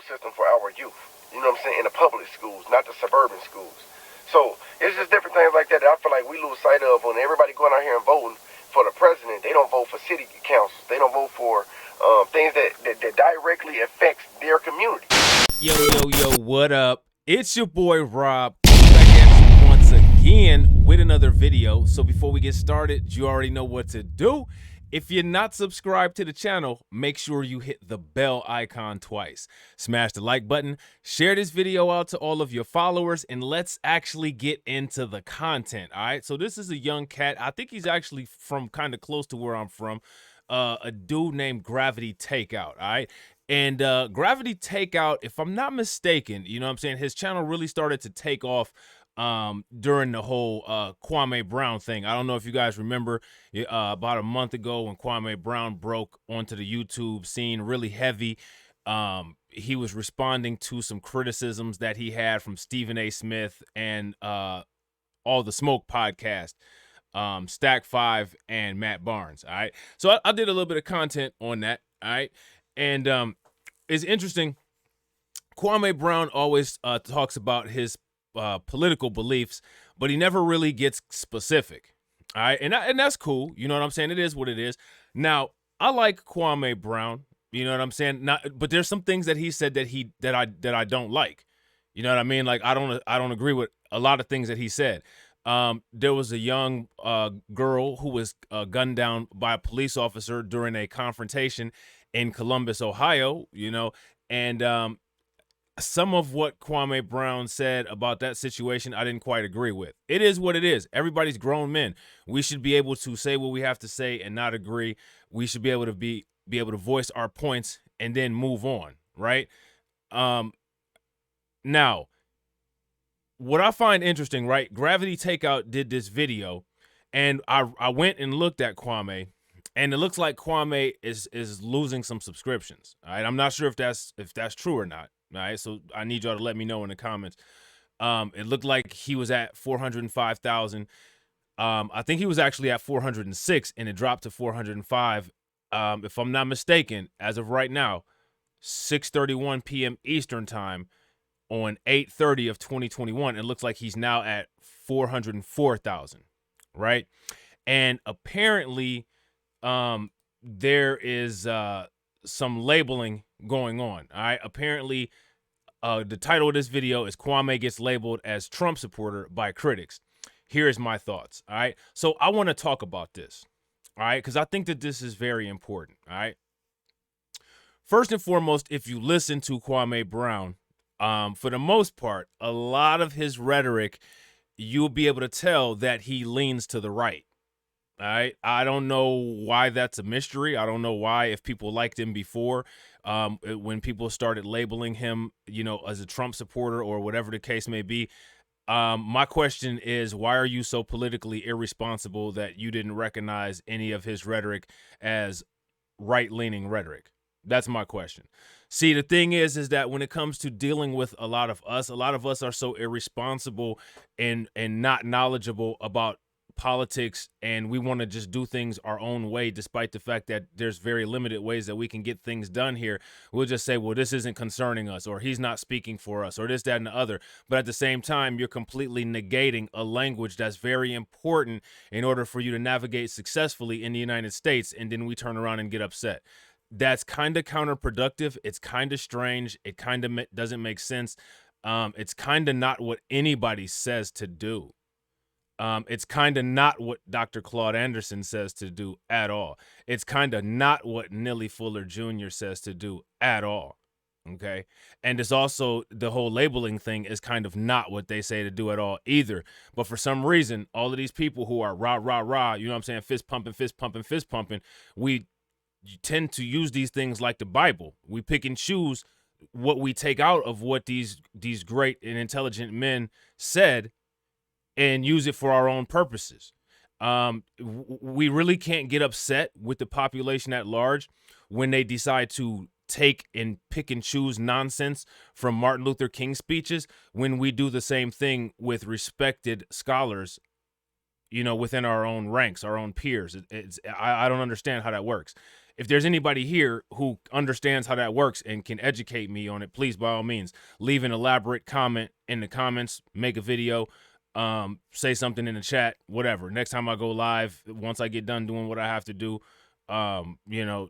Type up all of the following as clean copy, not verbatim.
school system for our youth. You know what I'm saying? In the public schools, not the suburban schools. So it's just different things like that I feel like we lose sight of when everybody going out here and voting for the president. They don't vote for city councils. They don't vote for things that directly affects their community. Yo, what up? It's your boy Rob, back at you once again with another video. So before we get started, you already know what to do. If you're not subscribed to the channel, make sure you hit the bell icon twice. Smash the like button, share this video out to all of your followers, and let's actually get into the content, all right? So this is a young cat. I think he's actually from kind of close to where I'm from. A dude named Gravity Takeout, all right? And Gravity Takeout, if I'm not mistaken, you know what I'm saying, his channel really started to take off during the whole Kwame Brown thing. I don't know if you guys remember about a month ago when Kwame Brown broke onto the YouTube scene really heavy. He was responding to some criticisms that he had from Stephen A. Smith and All the Smoke podcast, Stack 5 and Matt Barnes. All right. So I did a little bit of content on that. All right. And it's interesting. Kwame Brown always talks about his political beliefs, but he never really gets specific. All right. And that's cool. You know what I'm saying? It is what it is. Now, I like Kwame Brown. You know what I'm saying? But there's some things that he said that I don't like. You know what I mean? Like I don't agree with a lot of things that he said. There was a young girl who was gunned down by a police officer during a confrontation in Columbus, Ohio, you know, and some of what Kwame Brown said about that situation, I didn't quite agree with. It is what it is. Everybody's grown men. We should be able to say what we have to say and not agree. We should be able to be able to voice our points and then move on, right? Now, what I find interesting, right? Gravity Takeout did this video, and I went and looked at Kwame, and it looks like Kwame is losing some subscriptions. All right, I'm not sure if that's true or not. All right, so I need y'all to let me know in the comments. It looked like he was at 405,000. I think he was actually at 406, and it dropped to 405. If I'm not mistaken, as of right now, 6:31 p.m. Eastern time on 8/30 of 2021, it looks like he's now at 404,000, right? And apparently, there is some labeling going on. All right. Apparently, the title of this video is Kwame gets labeled as Trump supporter by critics. Here's my thoughts. All right. So I want to talk about this. All right. Because I think that this is very important. All right. First and foremost, if you listen to Kwame Brown, for the most part, a lot of his rhetoric, you'll be able to tell that he leans to the right. All right. I don't know why that's a mystery. I don't know why, if people liked him before, when people started labeling him, you know, as a Trump supporter or whatever the case may be. My question is, why are you so politically irresponsible that you didn't recognize any of his rhetoric as right-leaning rhetoric? That's my question. See, the thing is that when it comes to dealing with a lot of us are so irresponsible and not knowledgeable about politics, and we want to just do things our own way, despite the fact that there's very limited ways that we can get things done here. We'll just say, well, this isn't concerning us, or he's not speaking for us, or this, that, and the other. But at the same time, you're completely negating a language that's very important in order for you to navigate successfully in the United States, and then we turn around and get upset. That's kind of counterproductive. It's kind of strange. It kind of doesn't make sense. It's kind of not what anybody says to do. It's kind of not what Dr. Claude Anderson says to do at all. It's kind of not what Neely Fuller Jr. says to do at all. Okay. And it's also, the whole labeling thing is kind of not what they say to do at all either. But for some reason, all of these people who are rah, rah, rah, you know what I'm saying? Fist pumping, fist pumping, fist pumping. We tend to use these things like the Bible. We pick and choose what we take out of what these great and intelligent men said and use it for our own purposes. We really can't get upset with the population at large when they decide to take and pick and choose nonsense from Martin Luther King speeches, when we do the same thing with respected scholars, you know, within our own ranks, our own peers. I don't understand how that works. If there's anybody here who understands how that works and can educate me on it, please, by all means, leave an elaborate comment in the comments, make a video, say something in the chat, whatever. Next time I go live, once I get done doing what I have to do, you know,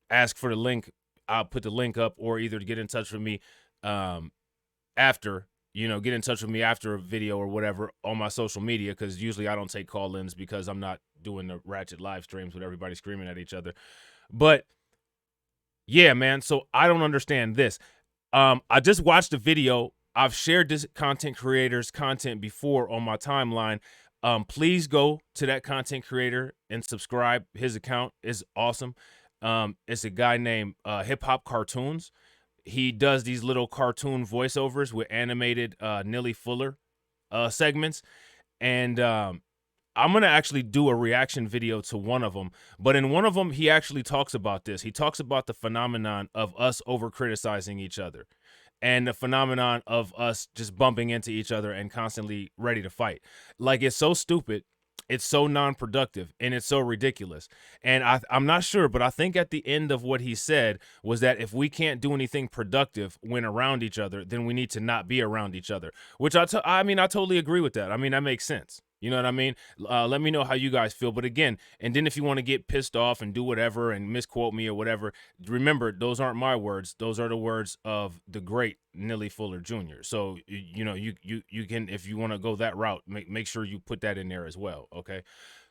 ask for the link. I'll put the link up, or either to get in touch with me after, get in touch with me after a video or whatever on my social media, because usually I don't take call-ins because I'm not doing the ratchet live streams with everybody screaming at each other. But yeah, man, so I don't understand this. I just watched a video. I've shared this content creator's content before on my timeline. Please go to that content creator and subscribe. His account is awesome. It's a guy named Hip Hop Cartoons. He does these little cartoon voiceovers with animated Nilly Fuller segments. And I'm going to actually do a reaction video to one of them. But in one of them, he actually talks about this. He talks about the phenomenon of us over criticizing each other, and the phenomenon of us just bumping into each other and constantly ready to fight. Like, it's so stupid. It's so non-productive, and it's so ridiculous. And I'm not sure, but I think at the end of what he said was that if we can't do anything productive when around each other, then we need to not be around each other, which I totally agree with that. I mean, that makes sense. You know what I mean? Let me know how you guys feel. But again, and then if you want to get pissed off and do whatever and misquote me or whatever, remember, those aren't my words. Those are the words of the great Nilly Fuller Jr. So, you can, if you want to go that route, make sure you put that in there as well. Okay.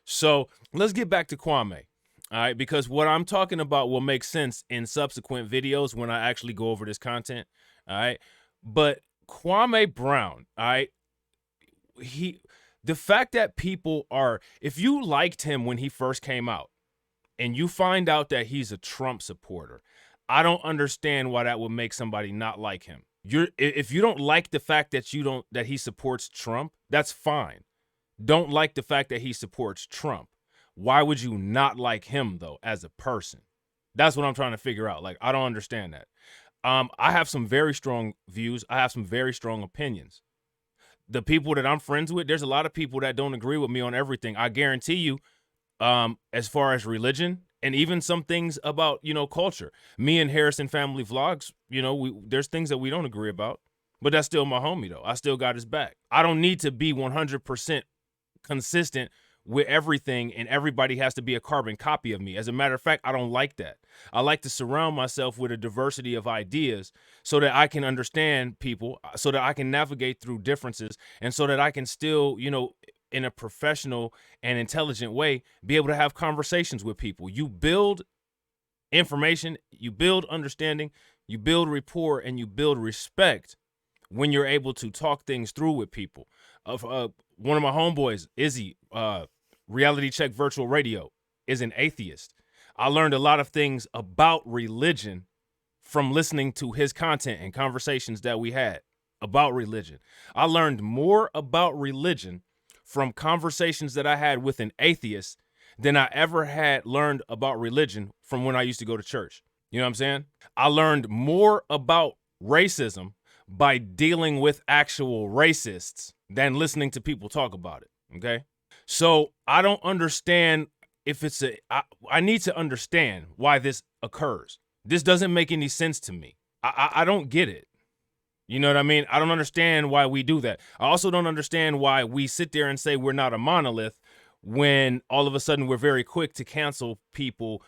So let's get back to Kwame. All right. Because what I'm talking about will make sense in subsequent videos when I actually go over this content. All right. But Kwame Brown, all right, the fact that people are, if you liked him when he first came out and you find out that he's a Trump supporter, I don't understand why that would make somebody not like him. If you don't like the fact that he supports Trump, that's fine. Don't like the fact that he supports Trump. Why would you not like him though as a person? That's what I'm trying to figure out. Like, I don't understand that. I have some very strong views. I have some very strong opinions. The people that I'm friends with, there's a lot of people that don't agree with me on everything. I guarantee you, as far as religion and even some things about, culture. Me and Harrison Family Vlogs, there's things that we don't agree about, but that's still my homie though. I still got his back. I don't need to be 100% consistent with everything, and everybody has to be a carbon copy of me. As a matter of fact, I don't like that. I like to surround myself with a diversity of ideas so that I can understand people, so that I can navigate through differences, and so that I can still, in a professional and intelligent way, be able to have conversations with people. You build information, you build understanding, you build rapport, and you build respect when you're able to talk things through with people. One of my homeboys, Izzy, Reality Check Virtual Radio, is an atheist. I learned a lot of things about religion from listening to his content and conversations that we had about religion. I learned more about religion from conversations that I had with an atheist than I ever had learned about religion from when I used to go to church. You know what I'm saying? I learned more about racism by dealing with actual racists than listening to people talk about it. Okay. So I don't understand if I need to understand why this occurs. This doesn't make any sense to me. I don't get it. You know what I mean? I don't understand why we do that. I also don't understand why we sit there and say we're not a monolith when all of a sudden we're very quick to cancel people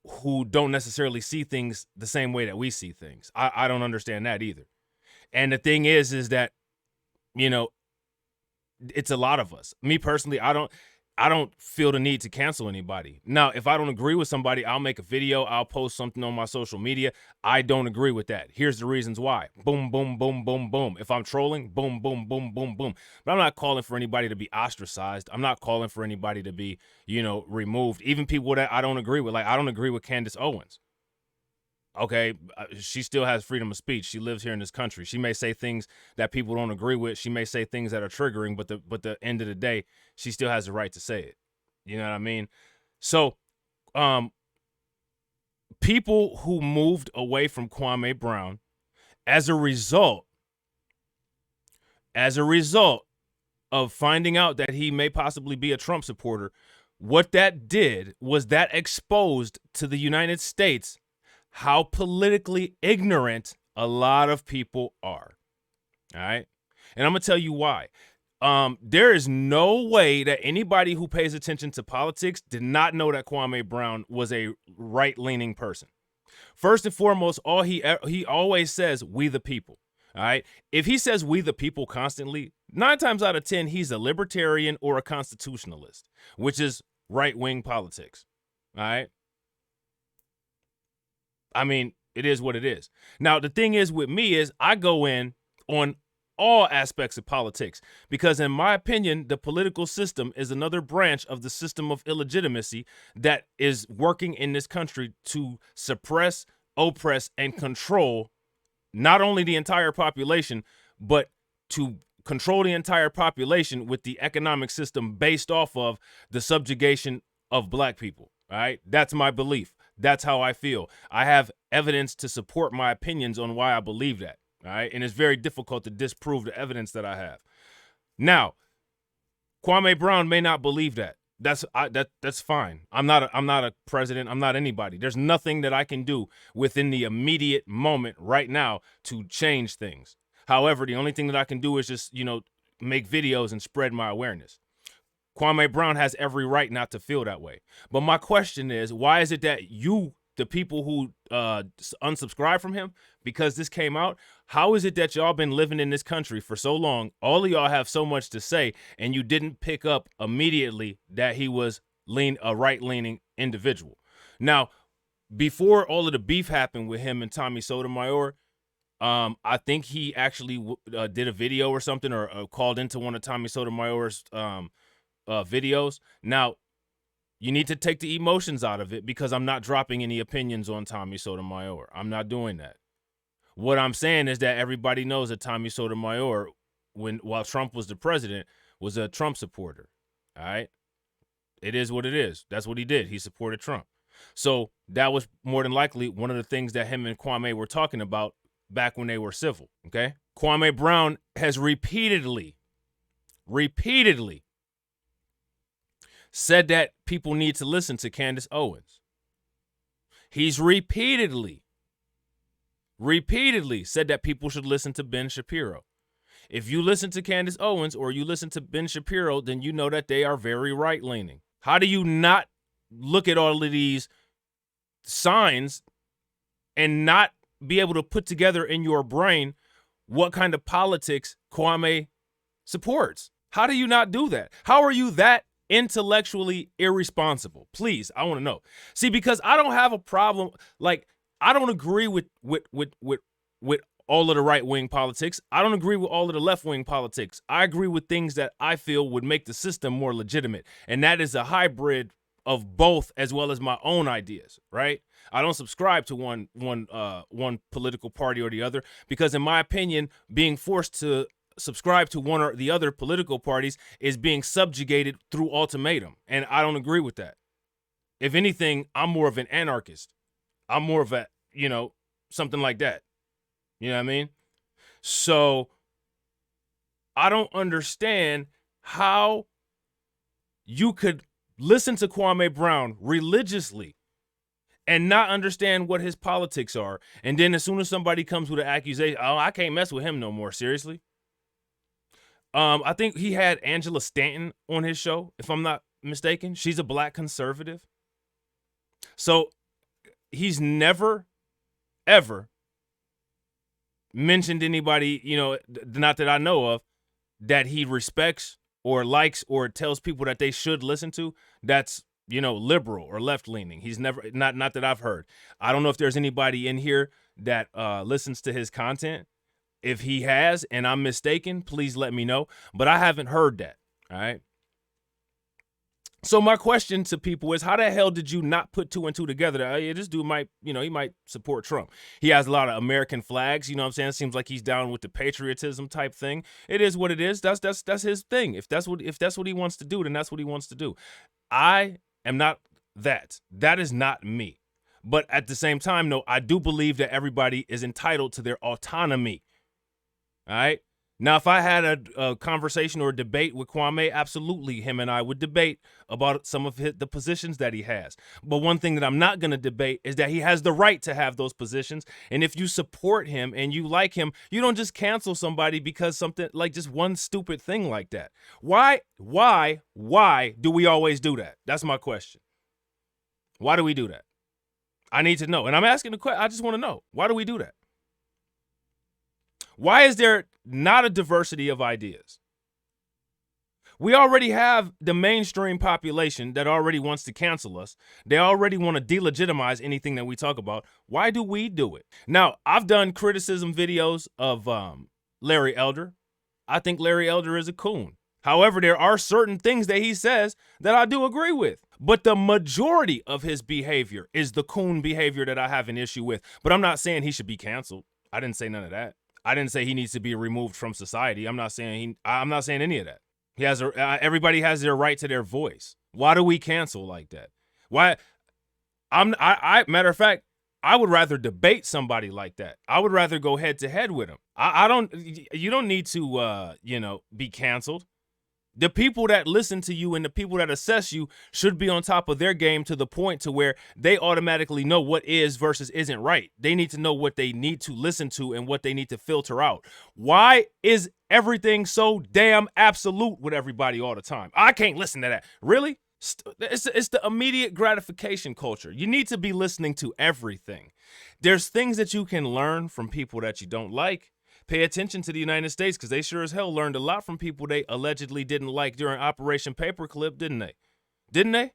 who don't necessarily see things the same way that we see things. I don't understand that either. And the thing is that, it's a lot of us. Me personally, I don't feel the need to cancel anybody. Now, if I don't agree with somebody, I'll make a video, I'll post something on my social media. I don't agree with that. Here's the reasons why. Boom, boom, boom, boom, boom. If I'm trolling, boom, boom, boom, boom, boom. But I'm not calling for anybody to be ostracized. I'm not calling for anybody to be, removed. Even people that I don't agree with. Like, I don't agree with Candace Owens. Okay, she still has freedom of speech. She lives here in this country. She may say things that people don't agree with. She may say things that are triggering, but the end of the day, she still has the right to say it. You know what I mean? So, people who moved away from Kwame Brown as a result of finding out that he may possibly be a Trump supporter, What that did was that exposed to the United States how politically ignorant a lot of people are. All right. And I'm going to tell you why. There is no way that anybody who pays attention to politics did not know that Kwame Brown was a right-leaning person. First and foremost, he always says, "We the people." All right. If he says "we the people" constantly, 9 times out of 10, he's a libertarian or a constitutionalist, which is right-wing politics. All right. I mean, it is what it is. Now, the thing is with me is I go in on all aspects of politics because, in my opinion, the political system is another branch of the system of illegitimacy that is working in this country to suppress, oppress, and control not only the entire population, but to control the entire population with the economic system based off of the subjugation of black people. All right. That's my belief. That's how I feel. I have evidence to support my opinions on why I believe that. All right. And it's very difficult to disprove the evidence that I have. Now, Kwame Brown may not believe that. That's fine. I'm not a president. I'm not anybody. There's nothing that I can do within the immediate moment right now to change things. However, the only thing that I can do is just, make videos and spread my awareness. Kwame Brown has every right not to feel that way. But my question is, why is it that you, the people who unsubscribe from him, because this came out, how is it that y'all been living in this country for so long, all of y'all have so much to say, and you didn't pick up immediately that he was a right-leaning individual? Now, before all of the beef happened with him and Tommy Sotomayor, I think he actually did a video or something or called into one of Tommy Sotomayor's videos. Now, you need to take the emotions out of it because I'm not dropping any opinions on Tommy Sotomayor. I'm not doing that. What I'm saying is that everybody knows that Tommy Sotomayor, while Trump was the president, was a Trump supporter. All right? It is what it is. That's what he did. He supported Trump. So that was more than likely one of the things that him and Kwame were talking about back when they were civil. Okay? Kwame Brown has repeatedly said that people need to listen to Candace Owens. He's repeatedly said that people should listen to Ben Shapiro. If you listen to Candace Owens or you listen to Ben Shapiro, then you know that they are very right-leaning. How do you not look at all of these signs and not be able to put together in your brain what kind of politics Kwame supports? How do you not do that? How are you that intellectually irresponsible? Please, I want to know. See, because I don't have a problem. Like, I don't agree with all of the right-wing politics. I don't agree with all of the left-wing politics. I agree with things that I feel would make the system more legitimate, and that is a hybrid of both as well as my own ideas, right? I don't subscribe to one political party or the other because, in my opinion, being forced to subscribe to one or the other political parties is being subjugated through ultimatum, and I don't agree with that. If anything, I'm more of an anarchist. I'm more of a, something like that. You know what I mean? So I don't understand how you could listen to Kwame Brown religiously and not understand what his politics are. And then as soon as somebody comes with an accusation, oh, I can't mess with him no more. Seriously? I think he had Angela Stanton on his show, if I'm not mistaken. She's a black conservative. So he's never, ever mentioned anybody, not that I know of, that he respects or likes or tells people that they should listen to. That's, liberal or left-leaning. He's never, not that I've heard. I don't know if there's anybody in here that listens to his content. If he has and I'm mistaken, please let me know. But I haven't heard that. All right. So my question to people is, how the hell did you not put 2 and 2 together? This dude might, he might support Trump. He has a lot of American flags. You know what I'm saying? It seems like he's down with the patriotism type thing. It is what it is. That's his thing. If that's what he wants to do, then that's what he wants to do. I am not that. That is not me. But at the same time, no, I do believe that everybody is entitled to their autonomy. All right. Now, if I had a conversation or a debate with Kwame, absolutely, him and I would debate about some of the positions that he has. But one thing that I'm not going to debate is that he has the right to have those positions. And if you support him and you like him, you don't just cancel somebody because something like just one stupid thing like that. Why do we always do that? That's my question. Why do we do that? I need to know. And I'm asking the question. I just want to know. Why do we do that? Why is there not a diversity of ideas? We already have the mainstream population that already wants to cancel us. They already want to delegitimize anything that we talk about. Why do we do it? Now, I've done criticism videos of Larry Elder. I think Larry Elder is a coon. However, there are certain things that he says that I do agree with. But the majority of his behavior is the coon behavior that I have an issue with. But I'm not saying he should be canceled. I didn't say none of that. I didn't say he needs to be removed from society. I'm not saying any of that. He has everybody has their right to their voice. Why do we cancel like that? Why? Matter of fact, I would rather debate somebody like that. I would rather go head to head with him. You don't need to be canceled. The people that listen to you and the people that assess you should be on top of their game to the point to where they automatically know what is versus isn't right. They need to know what they need to listen to and what they need to filter out. Why is everything so damn absolute with everybody all the time? I can't listen to that. Really? It's the immediate gratification culture. You need to be listening to everything. There's things that you can learn from people that you don't like. Pay attention to the United States because they sure as hell learned a lot from people they allegedly didn't like during Operation Paperclip, didn't they? Didn't they?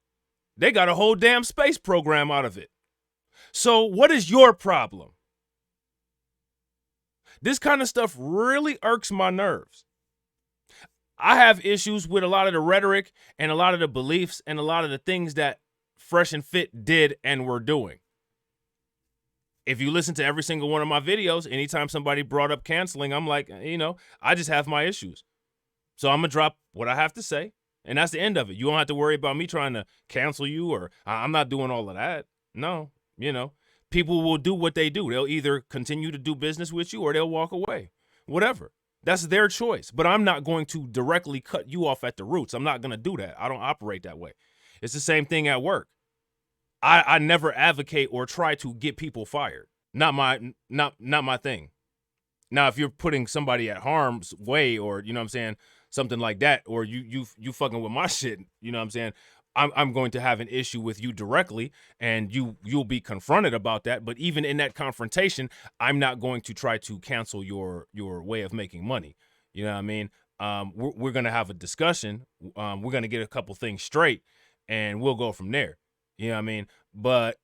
They got a whole damn space program out of it. So what is your problem? This kind of stuff really irks my nerves. I have issues with a lot of the rhetoric and a lot of the beliefs and a lot of the things that Fresh and Fit did and were doing. If you listen to every single one of my videos, anytime somebody brought up canceling, I'm like, I just have my issues. So I'm going to drop what I have to say, and that's the end of it. You don't have to worry about me trying to cancel you, or I'm not doing all of that. No, people will do what they do. They'll either continue to do business with you or they'll walk away, whatever. That's their choice, but I'm not going to directly cut you off at the roots. I'm not going to do that. I don't operate that way. It's the same thing at work. I never advocate or try to get people fired. Not my thing. Now, if you're putting somebody at harm's way or, something like that, or you fucking with my shit, I'm going to have an issue with you directly and you'll be confronted about that. But even in that confrontation, I'm not going to try to cancel your way of making money. You know what I mean? We're going to have a discussion. We're going to get a couple things straight and we'll go from there. You know what I mean? But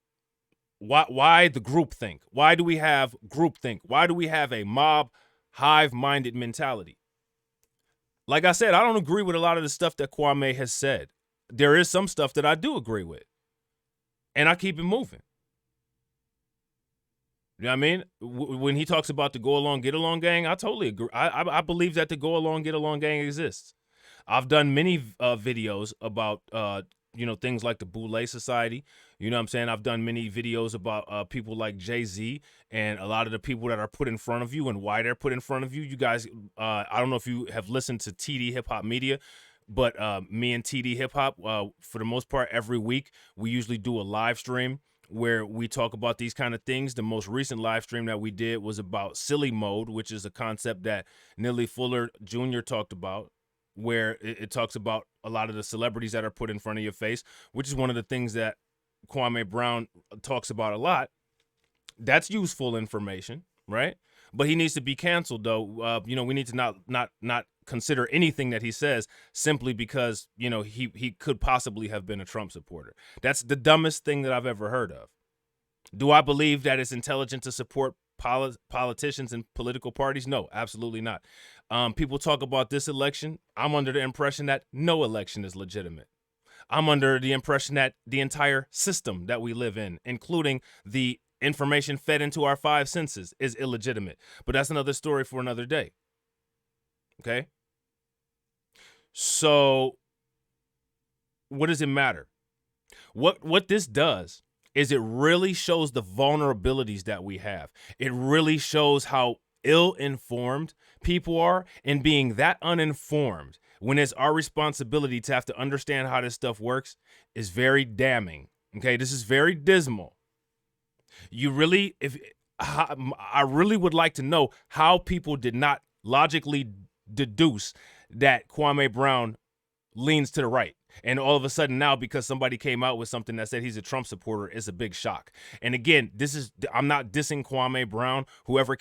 why the groupthink? Why do we have groupthink? Why do we have a mob, hive-minded mentality? Like I said, I don't agree with a lot of the stuff that Kwame has said. There is some stuff that I do agree with. And I keep it moving. You know what I mean? When he talks about the go along, get along gang, I totally agree. I believe that the go along, get along gang exists. I've done many videos about things like the Boule Society. You know what I'm saying? I've done many videos about people like Jay-Z and a lot of the people that are put in front of you and why they're put in front of you. You guys, I don't know if you have listened to TD Hip Hop Media, but me and TD Hip Hop, for the most part, every week, we usually do a live stream where we talk about these kind of things. The most recent live stream that we did was about silly mode, which is a concept that Nelly Fuller Jr. talked about, where it talks about a lot of the celebrities that are put in front of your face, which is one of the things that Kwame Brown talks about a lot. That's useful information, right? But he needs to be canceled, though. We need to not consider anything that he says simply because, he could possibly have been a Trump supporter. That's the dumbest thing that I've ever heard of. Do I believe that it's intelligent to support politicians and political parties? No, absolutely not. People talk about this election. I'm under the impression that no election is legitimate. I'm under the impression that the entire system that we live in, including the information fed into our five senses, is illegitimate. But that's another story for another day. Okay? So what does it matter? What this does is it really shows the vulnerabilities that we have. It really shows how ill-informed people are and being that uninformed when it's our responsibility to have to understand how this stuff works is very damning. Okay, this is very dismal. You really, I really would like to know how people did not logically deduce that Kwame Brown leans to the right. And all of a sudden now, because somebody came out with something that said he's a Trump supporter, it's a big shock. And again, I'm not dissing Kwame Brown. Whoever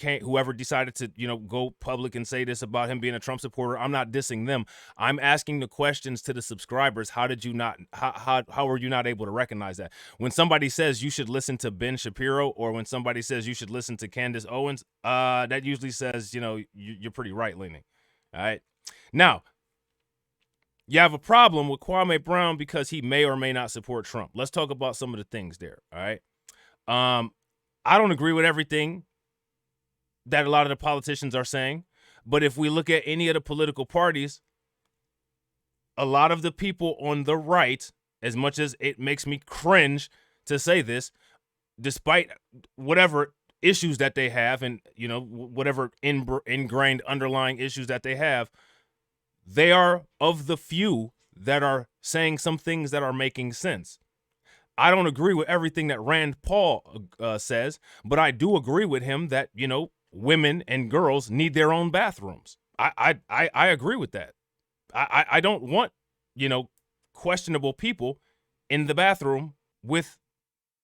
decided to, go public and say this about him being a Trump supporter, I'm not dissing them. I'm asking the questions to the subscribers. How were you not able to recognize that? When somebody says you should listen to Ben Shapiro, or when somebody says you should listen to Candace Owens, that usually says, you're pretty right leaning. All right. Now, you have a problem with Kwame Brown because he may or may not support Trump. Let's talk about some of the things there, all right? I don't agree with everything that a lot of the politicians are saying, but if we look at any of the political parties, a lot of the people on the right, as much as it makes me cringe to say this, despite whatever issues that they have and, whatever ingrained underlying issues that they have, they are of the few that are saying some things that are making sense. I don't agree with everything that Rand Paul says, but I do agree with him that, women and girls need their own bathrooms. I agree with that. I don't want, questionable people in the bathroom with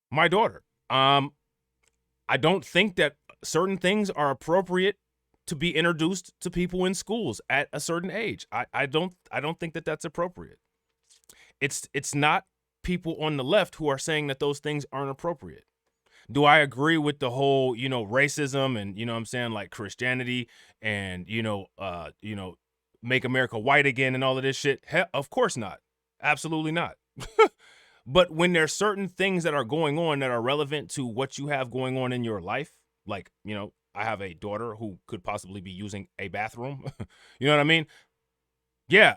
my daughter. I don't think that certain things are appropriate to be introduced to people in schools at a certain age. I don't think that that's appropriate. It's not people on the left who are saying that those things aren't appropriate. Do I agree with the whole, racism and, like Christianity and, make America white again and all of this shit? Hell, of course not. Absolutely not. But when there's certain things that are going on that are relevant to what you have going on in your life, like, I have a daughter who could possibly be using a bathroom. You know what I mean? Yeah.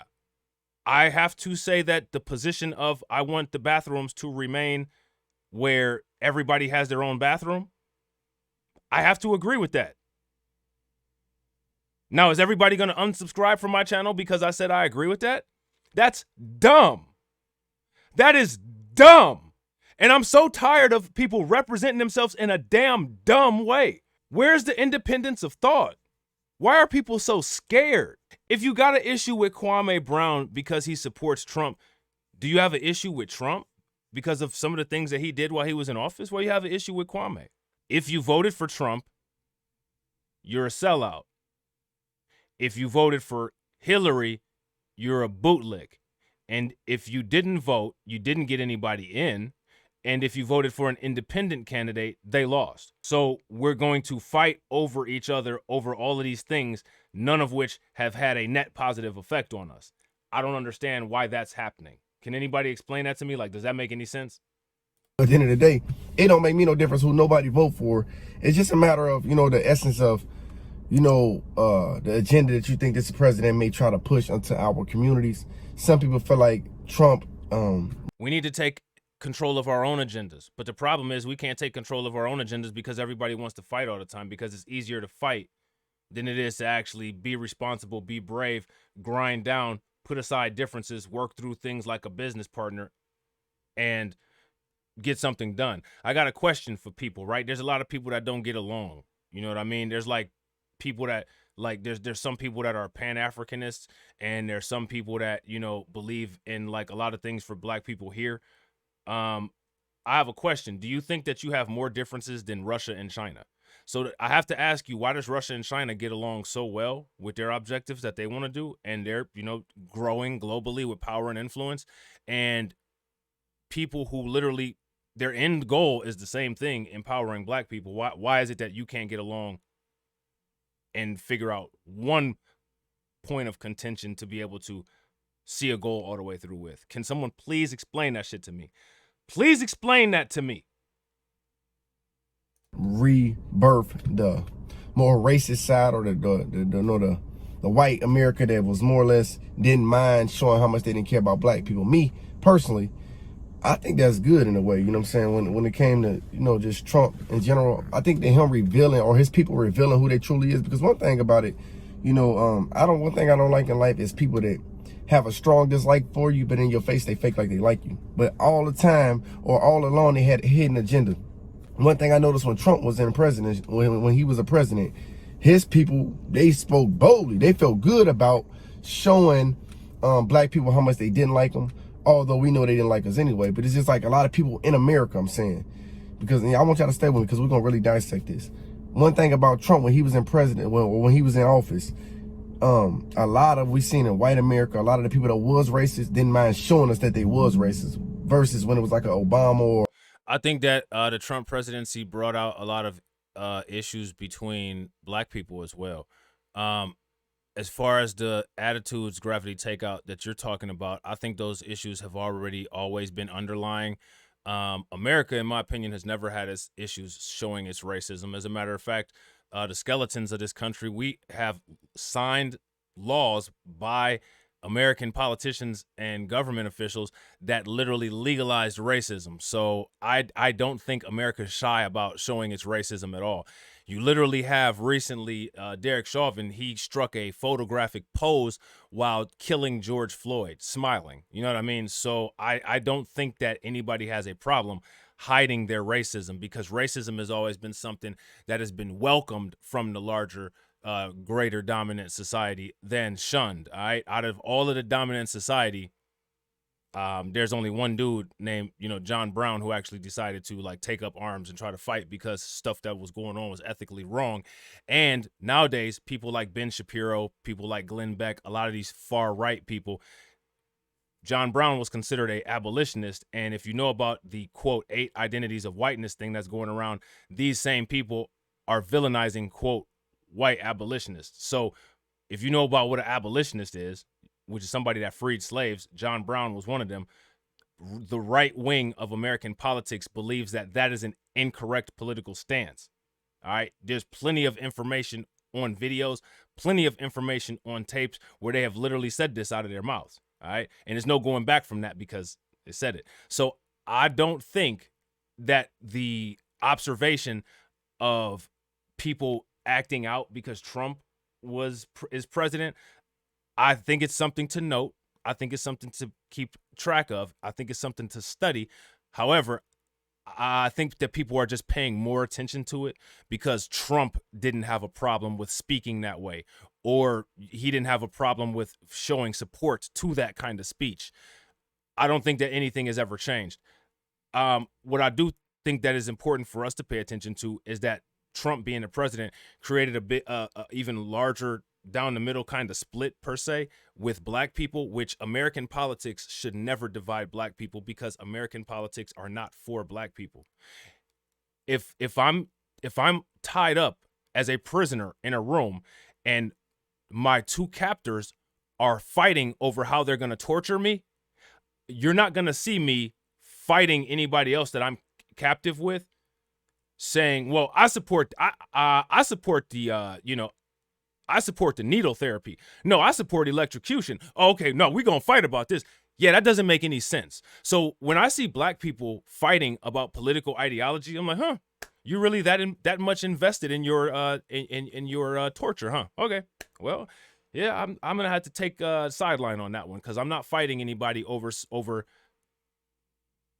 I have to say that the position of I want the bathrooms to remain where everybody has their own bathroom, I have to agree with that. Now, is everybody going to unsubscribe from my channel because I said I agree with that? That's dumb. That is dumb. And I'm so tired of people representing themselves in a damn dumb way. Where's the independence of thought? Why are people so scared? If you got an issue with Kwame Brown because he supports Trump, do you have an issue with Trump because of some of the things that he did while he was in office? Well, you have an issue with Kwame. If you voted for Trump, you're a sellout. If you voted for Hillary, you're a bootlick. And if you didn't vote, you didn't get anybody in. And if you voted for an independent candidate, they lost. So we're going to fight over each other over all of these things, none of which have had a net positive effect on us. I don't understand why that's happening. Can anybody explain that to me? Like, does that make any sense? At the end of the day, it don't make me no difference who nobody vote for. It's just a matter of, the essence of, the agenda that you think this president may try to push onto our communities. Some people feel like Trump. We need to take control of our own agendas. But the problem is we can't take control of our own agendas because everybody wants to fight all the time, because it's easier to fight than it is to actually be responsible, be brave, grind down, put aside differences, work through things like a business partner, and get something done. I got a question for people, right? There's a lot of people that don't get along. You know what I mean? There's like people that there's some people that are Pan-Africanists, and there's some people that, believe in like a lot of things for black people here. I have a question. Do you think that you have more differences than Russia and China? So I have to ask you, why does Russia and China get along so well with their objectives that they want to do? And they're, growing globally with power and influence, and people who literally their end goal is the same thing, empowering black people. Why is it that you can't get along and figure out one point of contention to be able to see a goal all the way through with? Can someone please explain that shit to me? Please explain that to me. Rebirth the more racist side, or the white America that was more or less didn't mind showing how much they didn't care about black people. Me personally, I think that's good in a way, you know what I'm saying? When it came to, you know, just Trump in general, I think that him revealing, or his people revealing who they truly is. Because one thing about it, you know, one thing I don't like in life is people that have a strong dislike for you, but in your face they fake like they like you. But all the time or all along they had a hidden agenda. One thing I noticed when Trump was in president, when he was a president, his people, they spoke boldly. They felt good about showing black people how much they didn't like them, although we know they didn't like us anyway. But it's just like a lot of people in America, I'm saying, because I want y'all to stay with me because we're going to really dissect this. One thing about Trump when he was in president, when he was in office, a lot of we seen in white America, a lot of the people that was racist didn't mind showing us that they was racist, versus when it was like an Obama or I think that the Trump presidency brought out a lot of issues between black people as well. Um, as far as the attitudes gravity takeout that you're talking about, I think those issues have already always been underlying. America, in my opinion, has never had its issues showing its racism. As a matter of fact, the skeletons of this country, we have signed laws by American politicians and government officials that literally legalized racism. So I don't think America's shy about showing its racism at all. You literally have recently Derek Chauvin, he struck a photographic pose while killing George Floyd, smiling. You know what I mean? So I don't think that anybody has a problem hiding their racism, because racism has always been something that has been welcomed from the larger greater dominant society than shunned. All right, out of all of the dominant society, there's only one dude named, you know, John Brown, who actually decided to like take up arms and try to fight because stuff that was going on was ethically wrong. And nowadays, people like Ben Shapiro, people like Glenn Beck, a lot of these far right people, John Brown was considered a abolitionist. And if you know about the quote 8 identities of whiteness thing that's going around, these same people are villainizing quote white abolitionists. So if you know about what an abolitionist is, which is somebody that freed slaves, John Brown was one of them. The right wing of American politics believes that that is an incorrect political stance. All right. There's plenty of information on videos, plenty of information on tapes where they have literally said this out of their mouths. All right. And there's no going back from that because they said it. So I don't think that the observation of people acting out because Trump is president, I think it's something to note. I think it's something to keep track of. I think it's something to study. However, I think that people are just paying more attention to it because Trump didn't have a problem with speaking that way, or he didn't have a problem with showing support to that kind of speech. I don't think that anything has ever changed. What I do think that is important for us to pay attention to is that Trump being the president created a bit even larger down the middle kind of split per se with black people, which American politics should never divide black people because American politics are not for black people. If I'm tied up as a prisoner in a room and my two captors are fighting over how they're going to torture me, you're not going to see me fighting anybody else that I'm captive with saying, well, I support the I support the needle therapy. No, I support electrocution. Oh, okay, no, we're going to fight about this. Yeah, that doesn't make any sense. So when I see black people fighting about political ideology, I'm like, huh, you really that much invested in your in your torture, huh? Okay, well, yeah, I'm gonna have to take a sideline on that one because I'm not fighting anybody over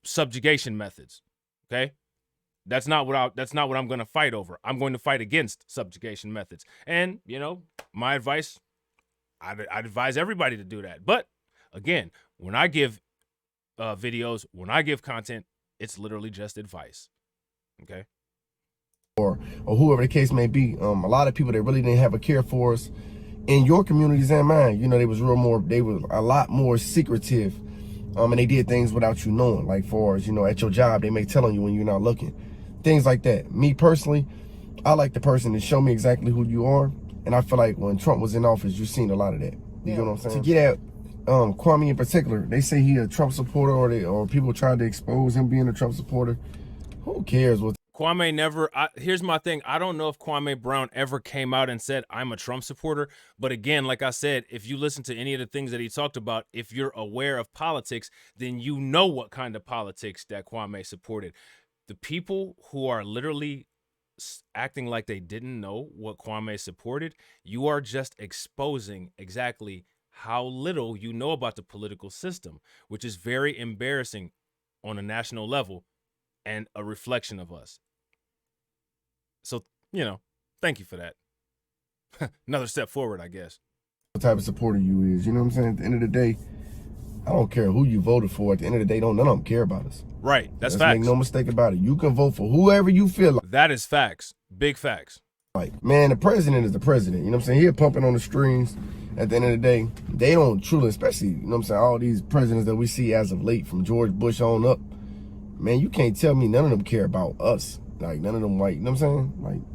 subjugation methods. Okay. That's not what I'm going to fight over. I'm going to fight against subjugation methods. And, you know, my advice, I'd advise everybody to do that. But again, when I give videos, when I give content, it's literally just advice. Okay. Or whoever the case may be, a lot of people that really didn't have a care for us in your communities and mine, you know, they was a lot more secretive. And they did things without you knowing, like far as, you know, at your job, they may tell on you when you're not looking. Things like that. Me personally, I like the person to show me exactly who you are. And I feel like when Trump was in office, you've seen a lot of that. You know what I'm saying? To get at Kwame in particular, they say he a Trump supporter or people tried to expose him being a Trump supporter. Who cares what Kwame never, here's my thing. I don't know if Kwame Brown ever came out and said, I'm a Trump supporter. But again, like I said, if you listen to any of the things that he talked about, if you're aware of politics, then you know what kind of politics that Kwame supported. The people who are literally acting like they didn't know what Kwame supported, you are just exposing exactly how little you know about the political system, which is very embarrassing on a national level and a reflection of us. So, thank you for that. Another step forward, I guess. What type of supporter you is, you know what I'm saying? At the end of the day, I don't care who you voted for. At the end of the day, none of them care about us. Right, that's Let's facts. make no mistake about it. You can vote for whoever you feel like. That is facts. Big facts. Like, man, the president is the president. You know what I'm saying? He's pumping on the strings. At the end of the day, they don't truly, especially, you know what I'm saying, all these presidents that we see as of late, from George Bush on up, man, you can't tell me none of them care about us. Like, none of them white, you know what I'm saying?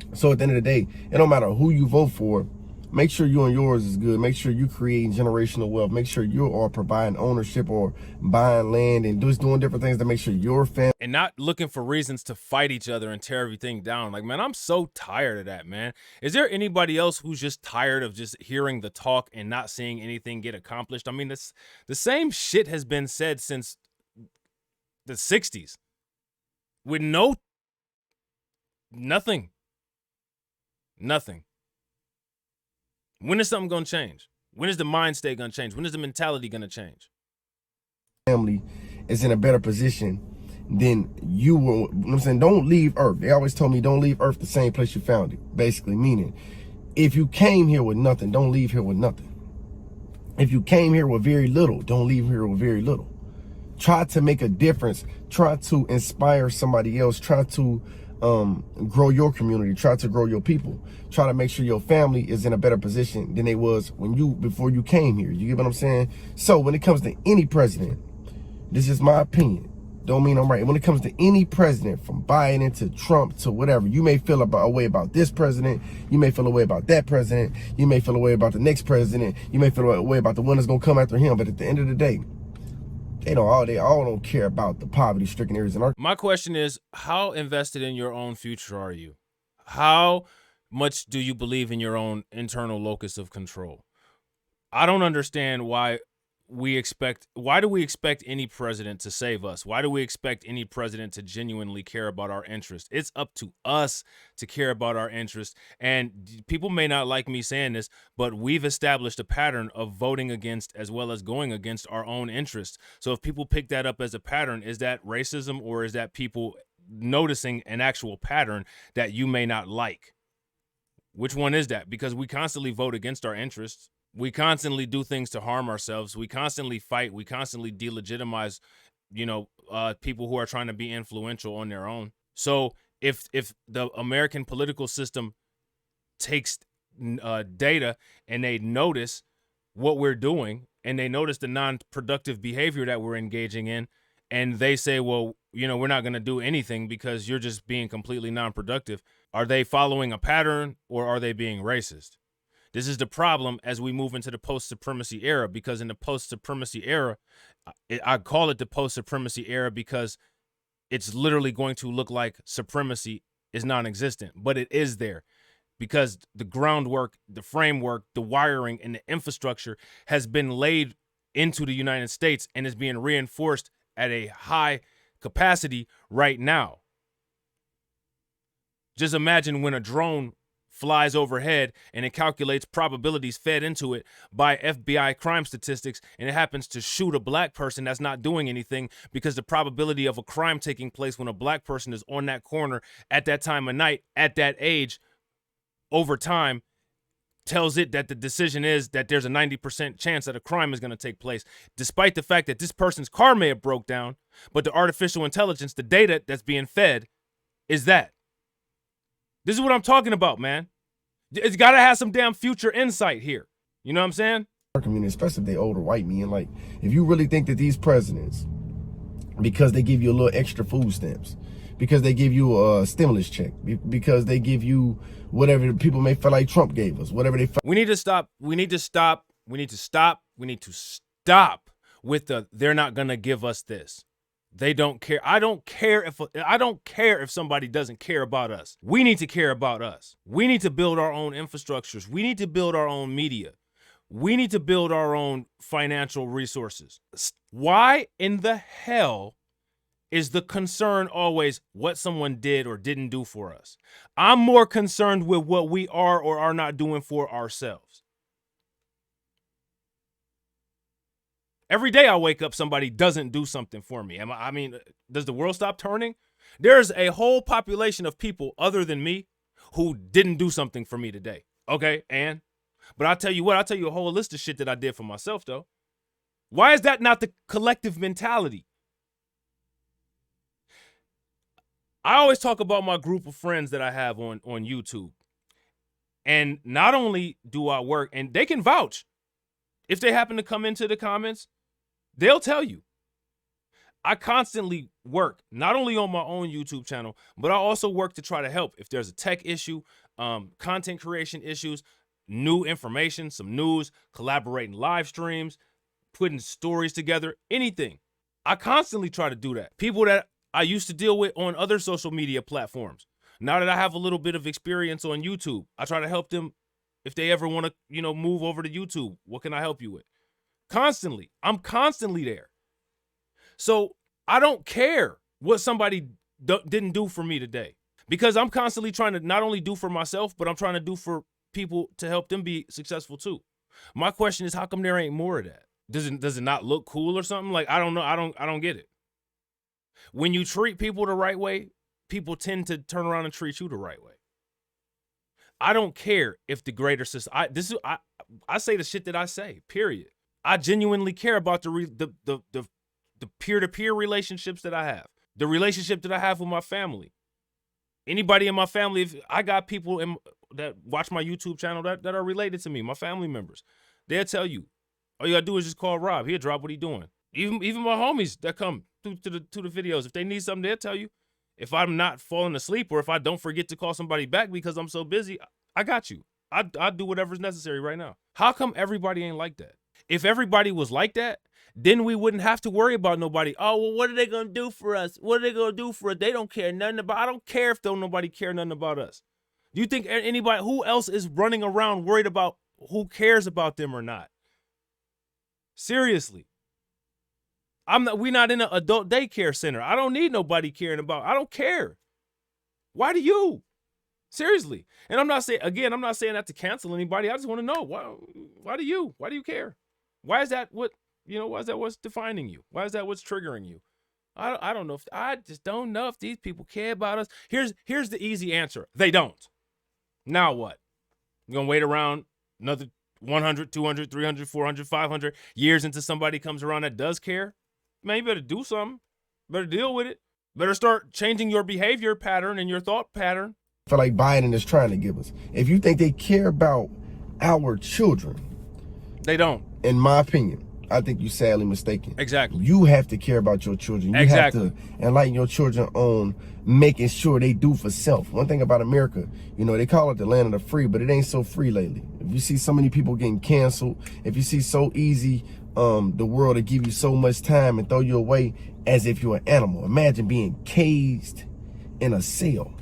Like, so at the end of the day, it don't matter who you vote for. Make sure you and yours is good. Make sure you create generational wealth. Make sure you are providing ownership or buying land and just doing different things to make sure your family. And not looking for reasons to fight each other and tear everything down. Like, man, I'm so tired of that, man. Is there anybody else who's just tired of just hearing the talk and not seeing anything get accomplished? I mean, the same shit has been said since the 60s with nothing. When is something going to change? When is the mind state going to change? When is the mentality going to change? Family is in a better position than you were. You know what I'm saying? Don't leave Earth. They always told me don't leave Earth the same place you found it. Basically meaning, if you came here with nothing, don't leave here with nothing. If you came here with very little, don't leave here with very little. Try to make a difference. Try to inspire somebody else. Try to grow your community. Try to grow your people. Try to make sure your family is in a better position than they was before you came here. You get what I'm saying? So when it comes to any president, this is my opinion. Don't mean I'm right. When it comes to any president, from Biden to Trump to whatever, you may feel a way about this president. You may feel a way about that president. You may feel a way about the next president. You may feel a way about the one that's gonna come after him. But at the end of the day, they all don't care about the poverty-stricken areas in our. My question is, how invested in your own future are you? How much do you believe in your own internal locus of control? I don't understand why do we expect any president to save us? Why do we expect any president to genuinely care about our interests? It's up to us to care about our interests. And people may not like me saying this, but we've established a pattern of voting against as well as going against our own interests. So if people pick that up as a pattern, is that racism, or is that people noticing an actual pattern that you may not like? Which one is that? Because we constantly vote against our interests. We constantly do things to harm ourselves. We constantly fight. We constantly delegitimize, people who are trying to be influential on their own. So if the American political system takes data and they notice what we're doing and they notice the non-productive behavior that we're engaging in, and they say, well, we're not going to do anything because you're just being completely non-productive. Are they following a pattern, or are they being racist? This is the problem as we move into the post-supremacy era, because in the post-supremacy era, I call it the post-supremacy era because it's literally going to look like supremacy is non-existent, but it is there because the groundwork, the framework, the wiring, and the infrastructure has been laid into the United States and is being reinforced at a high capacity right now. Just imagine when a drone flies overhead and it calculates probabilities fed into it by FBI crime statistics, and it happens to shoot a black person that's not doing anything, because the probability of a crime taking place when a black person is on that corner at that time of night, at that age, over time, tells it that the decision is that there's a 90% chance that a crime is going to take place, despite the fact that this person's car may have broke down, but the artificial intelligence, the data that's being fed, is that. This is what I'm talking about, man. It's got to have some damn future insight here. You know what I'm saying? Our community, especially if they older white men, like, if you really think that these presidents, because they give you a little extra food stamps, because they give you a stimulus check, because they give you whatever people may feel like Trump gave us, whatever they feel. We need to stop with the they're not going to give us this. They don't care. I don't care if somebody doesn't care about us. We need to care about us. We need to build our own infrastructures. We need to build our own media. We need to build our own financial resources. Why in the hell is the concern always what someone did or didn't do for us? I'm more concerned with what we are or are not doing for ourselves. Every day I wake up, somebody doesn't do something for me. I mean, does the world stop turning? There's a whole population of people other than me who didn't do something for me today. Okay, but I'll tell you what, I'll tell you a whole list of shit that I did for myself, though. Why is that not the collective mentality? I always talk about my group of friends that I have on YouTube. And not only do I work, and they can vouch. If they happen to come into the comments, they'll tell you. I constantly work, not only on my own YouTube channel, but I also work to try to help. If there's a tech issue, content creation issues, new information, some news, collaborating live streams, putting stories together, anything. I constantly try to do that. People that I used to deal with on other social media platforms. Now that I have a little bit of experience on YouTube, I try to help them if they ever want to, move over to YouTube. What can I help you with? Constantly. I'm constantly there. So I don't care what somebody didn't do for me today, because I'm constantly trying to not only do for myself, but I'm trying to do for people to help them be successful too. My question is, how come there ain't more of that? Does it not look cool or something? Like, I don't know. I don't get it. When you treat people the right way, people tend to turn around and treat you the right way. I don't care if the greater system. I say the shit that I say. Period. I genuinely care about the peer-to-peer relationships that I have, the relationship that I have with my family. Anybody in my family, if I got people that watch my YouTube channel that are related to me, my family members, they'll tell you. All you gotta do is just call Rob. He'll drop what he doing. Even my homies that come to the videos, if they need something, they'll tell you. If I'm not falling asleep or if I don't forget to call somebody back because I'm so busy, I got you. I'll do whatever's necessary right now. How come everybody ain't like that? If everybody was like that, then we wouldn't have to worry about nobody. Oh, well, what are they going to do for us? What are they going to do for us? They don't care nothing about. I don't care if nobody care nothing about us. Do you think anybody, who else is running around worried about who cares about them or not? Seriously. We're not in an adult daycare center. I don't need nobody caring about. I don't care. Why do you? Seriously. And I'm not saying that to cancel anybody. I just want to know, why do you? Why do you care? Why is that why is that what's defining you? Why is that what's triggering you? I don't know. I just don't know if these people care about us. Here's the easy answer. They don't. Now what? You're going to wait around another 100, 200, 300, 400, 500 years until somebody comes around that does care? Man, you better do something. Better deal with it. Better start changing your behavior pattern and your thought pattern. I feel like Biden is trying to give us. If you think they care about our children, they don't. In my opinion, I think you're sadly mistaken. Exactly. You have to care about your children. You have to enlighten your children on making sure they do for self. One thing about America, they call it the land of the free, but it ain't so free lately. If you see so many people getting canceled, if you see so easy the world to give you so much time and throw you away as if you're an animal. Imagine being caged in a cell.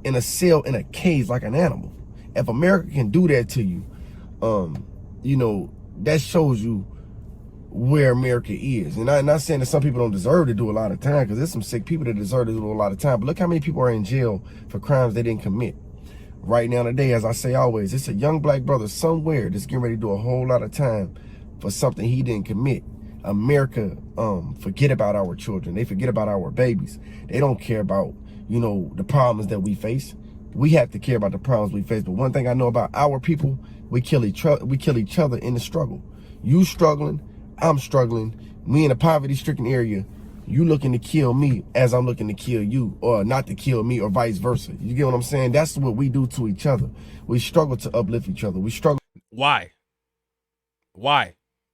In a cage like an animal. If America can do that to you, that shows you where America is. And I'm not saying that some people don't deserve to do a lot of time, because there's some sick people that deserve to do a lot of time. But look how many people are in jail for crimes they didn't commit. Right now today, as I say always, it's a young black brother somewhere that's getting ready to do a whole lot of time for something he didn't commit. America forget about our children. They forget about our babies. They don't care about the problems that we face. We have to care about the problems we face. But one thing I know about our people, we kill each other in the struggle. You struggling, I'm struggling. We in a poverty-stricken area. You looking to kill me as I'm looking to kill you, or not to kill me, or vice versa. You get what I'm saying? That's what we do to each other. We struggle to uplift each other. We struggle. Why?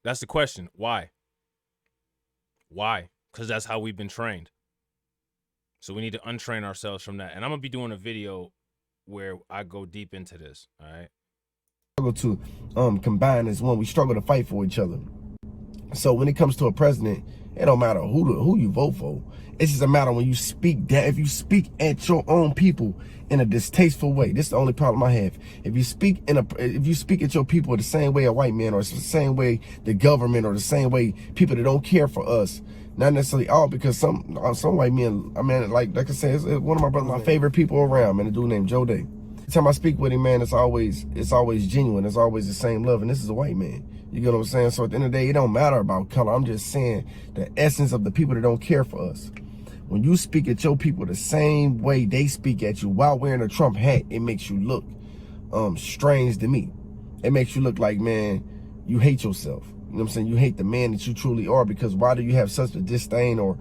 That's the question. Why? Because that's how we've been trained. So we need to untrain ourselves from that. And I'm going to be doing a video where I go deep into this, all right? Struggle to combine as one. We struggle to fight for each other. So when it comes to a president, it don't matter who you vote for. It's just a matter when you speak that. If you speak at your own people in a distasteful way, this is the only problem I have. If you speak at your people the same way a white man, or it's the same way the government, or the same way people that don't care for us, not necessarily all, because some white men, I mean, like I said, it's one of my brothers, my favorite people around, man, a dude named Joe Day. Every time I speak with him, man, it's always genuine. It's always the same love, and this is a white man. You get what I'm saying? So at the end of the day, it don't matter about color. I'm just saying the essence of the people that don't care for us. When you speak at your people the same way they speak at you while wearing a Trump hat, it makes you look strange to me. It makes you look like, man, you hate yourself. You know what I'm saying? You hate the man that you truly are, because why do you have such a disdain or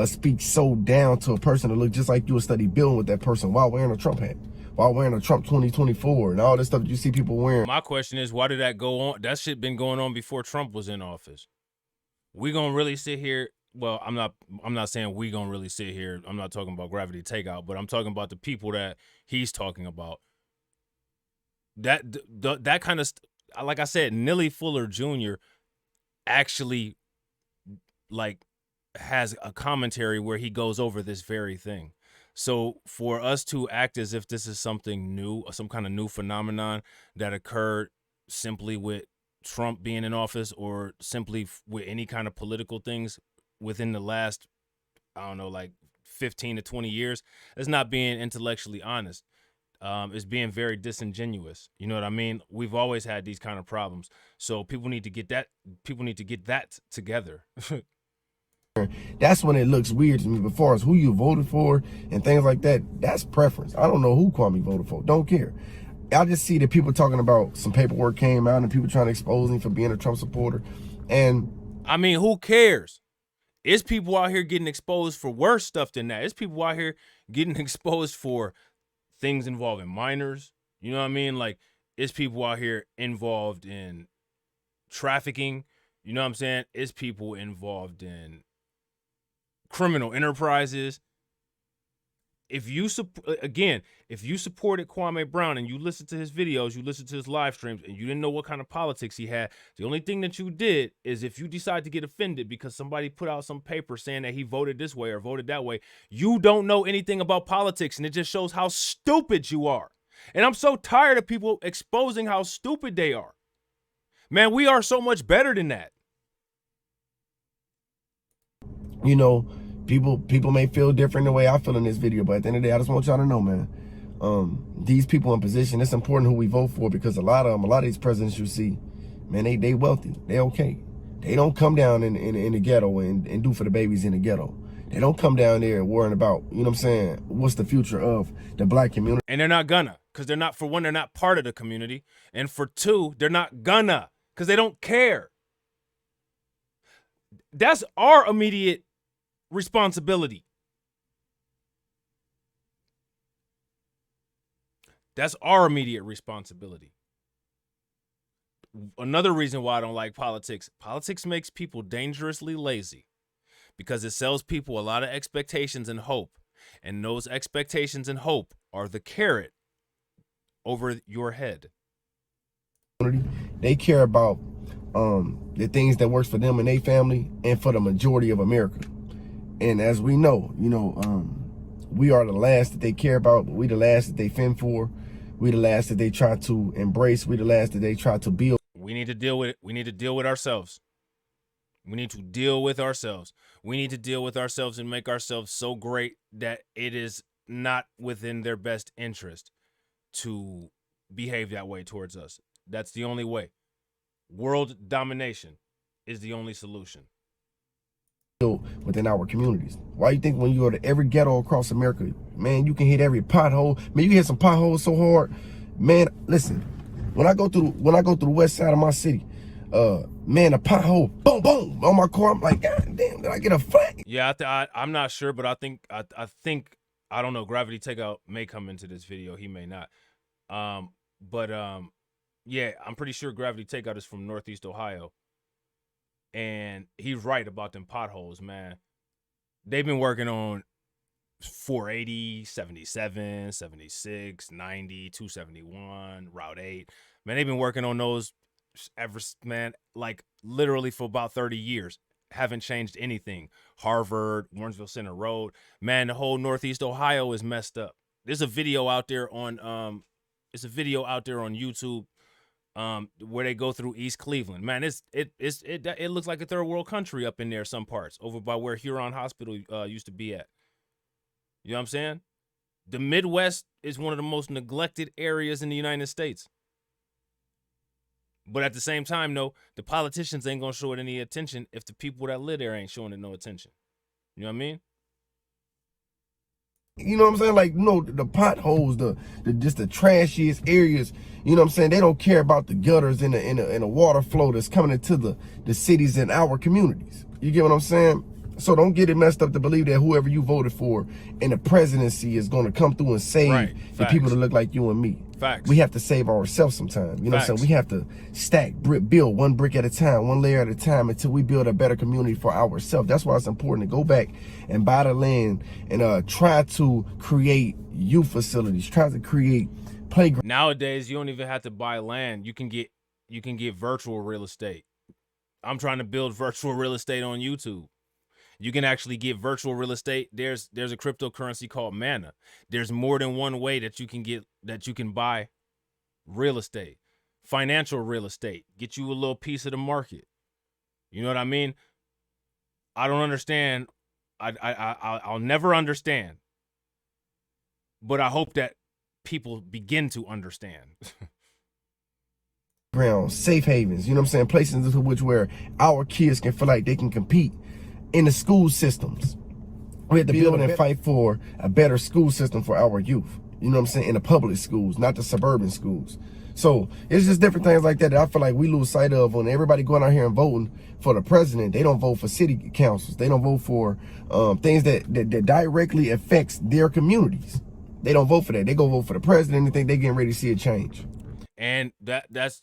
speak so down to a person that look just like you and study building with that person while wearing a Trump hat? While wearing a Trump 2024 and all this stuff that you see people wearing. My question is, why did that go on? That shit been going on before Trump was in office. We gonna really sit here? Well, I'm not saying we gonna really sit here. I'm not talking about Gravity Takeout, but I'm talking about the people that he's talking about. That kind of, like I said, Nilly Fuller Jr. actually like has a commentary where he goes over this very thing. So for us to act as if this is something new, some kind of new phenomenon that occurred simply with Trump being in office, or simply with any kind of political things within the last, I don't know, like 15 to 20 years, is not being intellectually honest. It's being very disingenuous. You know what I mean? We've always had these kind of problems. So people need to get that together. That's when it looks weird to me. But as far as who you voted for and things like that, that's preference. I don't know who Kwame voted for. Don't care. I just see that people talking about some paperwork came out and people trying to expose him for being a Trump supporter. And I mean, who cares? It's people out here getting exposed for worse stuff than that. It's people out here getting exposed for things involving minors. You know what I mean? Like, it's people out here involved in trafficking. You know what I'm saying? It's people involved in criminal enterprises. If you supported Kwame Brown and you listened to his videos, you listened to his live streams, and you didn't know what kind of politics he had, the only thing that you did is, if you decide to get offended because somebody put out some paper saying that he voted this way or voted that way, you don't know anything about politics, and it just shows how stupid you are. And I'm so tired of people exposing how stupid they are. Man, we are so much better than that. You know, people may feel different the way I feel in this video, but at the end of the day, I just want y'all to know, man, these people in position, it's important who we vote for, because a lot of these presidents you see, man, they wealthy, they okay. They don't come down in the ghetto and do for the babies in the ghetto. They don't come down there worrying about, you know what I'm saying, what's the future of the black community. And they're not gonna, because they're not, for one, they're not part of the community. And for two, they're not gonna, because they don't care. That's our immediate responsibility. That's our immediate responsibility. Another reason why I don't like politics makes people dangerously lazy, because it sells people a lot of expectations and hope. And those expectations and hope are the carrot over your head. They care about the things that works for them and their family and for the majority of America. And as we know, we are the last that they care about. We the last that they fend for. We the last that they try to embrace. We the last that they try to build. We need to deal with it. We need to deal with ourselves. We need to deal with ourselves. We need to deal with ourselves and make ourselves so great that it is not within their best interest to behave that way towards us. That's the only way. World domination is the only solution. Within our communities. Why you think when you go to every ghetto across America, man, you can hit every pothole. Man, you hit some potholes so hard. Man, listen, when I go through the west side of my city, man, a pothole, boom, boom, on my car, I'm like, God damn, did I get a flat? Yeah, I'm not sure, but I think I don't know. Gravity Takeout may come into this video. He may not. Yeah, I'm pretty sure Gravity Takeout is from Northeast Ohio. And he's right about them potholes, man. They've been working on 480, 77, 76, 90, 271, Route 8. Man, they've been working on those ever, man, like literally for about 30 years. Haven't changed anything. Harvard, Warrensville Center Road, man, the whole Northeast Ohio is messed up. There's a video out there on it's a video out there on YouTube where they go through East Cleveland. Man, it looks like a third world country up in there some parts, over by where Huron Hospital used to be at. You know what I'm saying? The Midwest is one of the most neglected areas in the United States. But at the same time, though, the politicians ain't gonna show it any attention if the people that live there ain't showing it no attention. You know what I mean? You know what I'm saying? Like, the potholes, the just the trashiest areas. You know what I'm saying? They don't care about the gutters and the water flow that's coming into the cities and our communities. You get what I'm saying? So don't get it messed up to believe that whoever you voted for in the presidency is going to come through and save the people that look like you and me. Facts. We have to save ourselves sometimes. You know what I'm saying? We have to stack, build one brick at a time, one layer at a time until we build a better community for ourselves. That's why it's important to go back and buy the land and try to create youth facilities, try to create playgrounds. Nowadays, you don't even have to buy land. You can get virtual real estate. I'm trying to build virtual real estate on YouTube. You can actually get virtual real estate. There's a cryptocurrency called Mana. There's more than one way that you can buy real estate, financial real estate, get you a little piece of the market. You know what I mean? I don't understand. I'll never understand. But I hope that people begin to understand. Ground, safe havens, you know what I'm saying? Places into which where our kids can feel like they can compete in the school systems. We have to build and fight for a better school system for our youth. You know what I'm saying? In the public schools, not the suburban schools. So it's just different things like that I feel like we lose sight of when everybody going out here and voting for the president. They don't vote for city councils. They don't vote for things that directly affects their communities. They don't vote for that. They go vote for the president and think they getting ready to see a change. And that's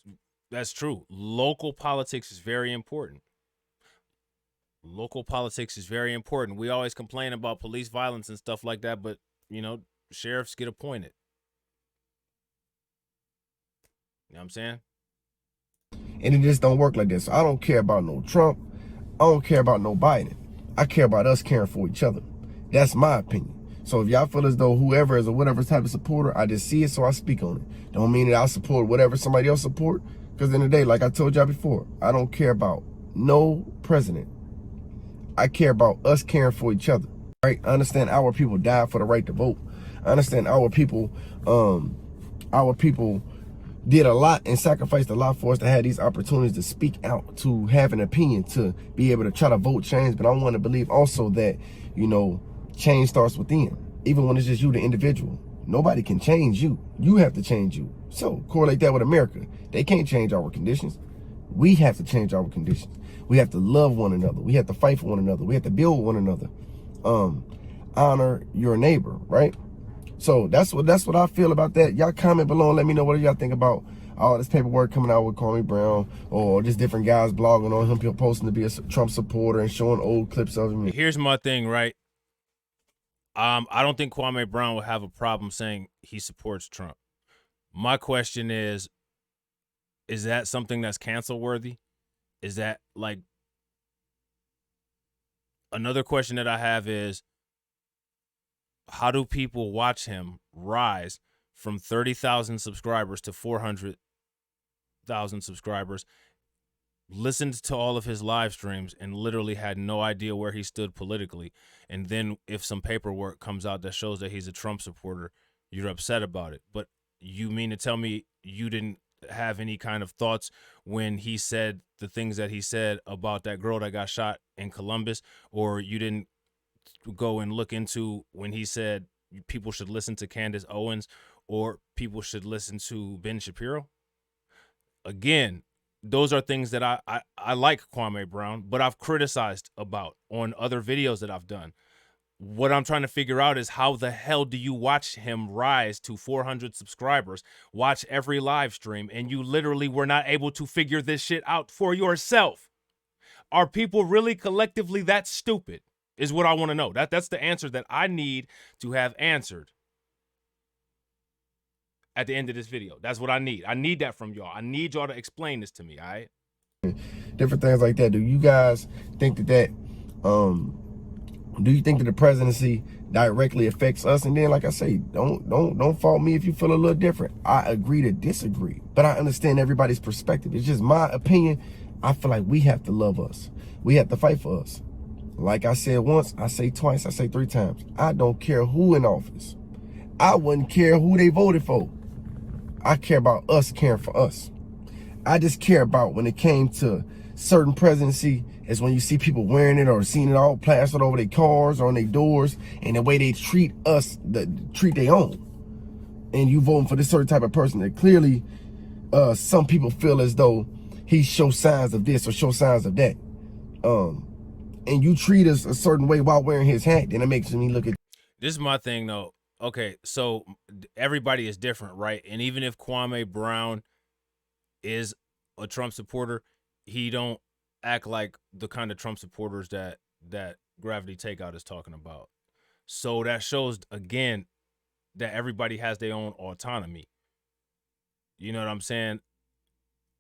true. Local politics is very important. Local politics is very important. We always complain about police violence and stuff like that, but, sheriffs get appointed. You know what I'm saying? And it just don't work like this. So I don't care about no Trump. I don't care about no Biden. I care about us caring for each other. That's my opinion. So if y'all feel as though whoever is or whatever type of supporter, I just see it, so I speak on it. Don't mean that I support whatever somebody else support, because in the day, like I told y'all before, I don't care about no president. I care about us caring for each other, right? I understand our people died for the right to vote. I understand our people did a lot and sacrificed a lot for us to have these opportunities to speak out, to have an opinion, to be able to try to vote change. But I want to believe also that, change starts within, even when it's just you, the individual. Nobody can change you. You have to change you. So correlate that with America. They can't change our conditions. We have to change our conditions. We have to love one another. We have to fight for one another. We have to build one another. Honor your neighbor, right? So that's what I feel about that. Y'all comment below and let me know what y'all think about all this paperwork coming out with Kwame Brown, or just different guys blogging on him, posting to be a Trump supporter and showing old clips of him. Here's my thing, right? I don't think Kwame Brown will have a problem saying he supports Trump. My question is that something that's cancel worthy? Is that like, another question that I have is, how do people watch him rise from 30,000 subscribers to 400,000 subscribers, listened to all of his live streams and literally had no idea where he stood politically, and then if some paperwork comes out that shows that he's a Trump supporter, you're upset about it? But you mean to tell me you didn't have any kind of thoughts when he said the things that he said about that girl that got shot in Columbus, or you didn't go and look into when he said people should listen to Candace Owens or people should listen to Ben Shapiro? Again, those are things that I like Kwame Brown, but I've criticized about on other videos that I've done. What I'm trying to figure out is, how the hell do you watch him rise to 400 subscribers, watch every live stream, and you literally were not able to figure this shit out for yourself? Are people really collectively that stupid, is what I want to know. That's the answer that I need to have answered. at the end of this video. That's what I need. I need that from y'all. I need y'all to explain this to me, all right? Different things like that. Do you guys think that do you think that the presidency directly affects us? And then, like I say, don't fault me if you feel a little different. I agree to disagree, but I understand everybody's perspective. It's just my opinion. I feel like we have to love us. We have to fight for us. Like I said once, I say twice, I say 3 times. I don't care who in office. I wouldn't care who they voted for. I care about us caring for us. I just care about when it came to certain presidency is when you see people wearing it or seeing it all plastered over their cars or on their doors, and the way they treat us, treat their own. And you voting for this certain type of person that clearly some people feel as though he shows signs of this or shows signs of that. And you treat us a certain way while wearing his hat, then it makes me look at. This is my thing though. Okay, so everybody is different, right? And even if Kwame Brown is a Trump supporter, he don't act like the kind of Trump supporters that Gravity Takeout is talking about. So that shows again that everybody has their own autonomy. You know what I'm saying?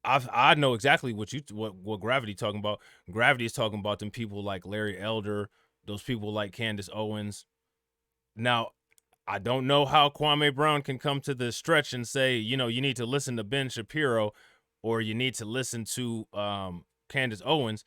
I know exactly what Gravity talking about. Gravity is talking about them people like Larry Elder, those people like Candace Owens. Now, I don't know how Kwame Brown can come to the stretch and say, you know, you need to listen to Ben Shapiro or you need to listen to Candace Owens,